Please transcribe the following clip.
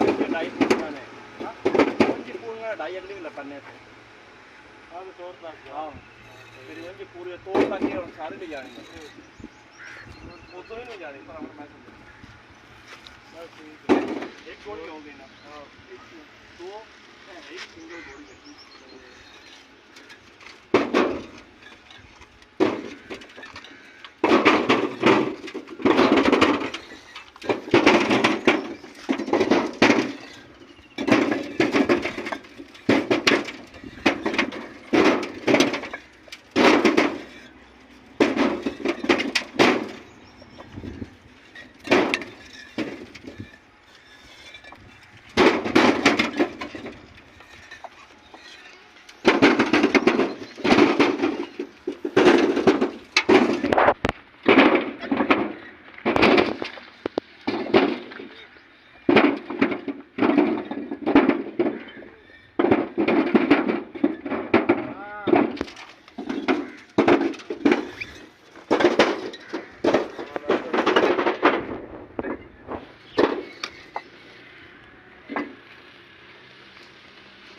ढाई पूरियां ने उनकी पूरियां ढाई अगली भी लपन्ने थे हाँ तो तोड़ तक हाँ फिर उनकी पूरी तोड़ तक ये सारे ले जाने वो तो ही नहीं जाने पर हमारे मैं एक गोली हो गई ना दो एक सिंगल गोली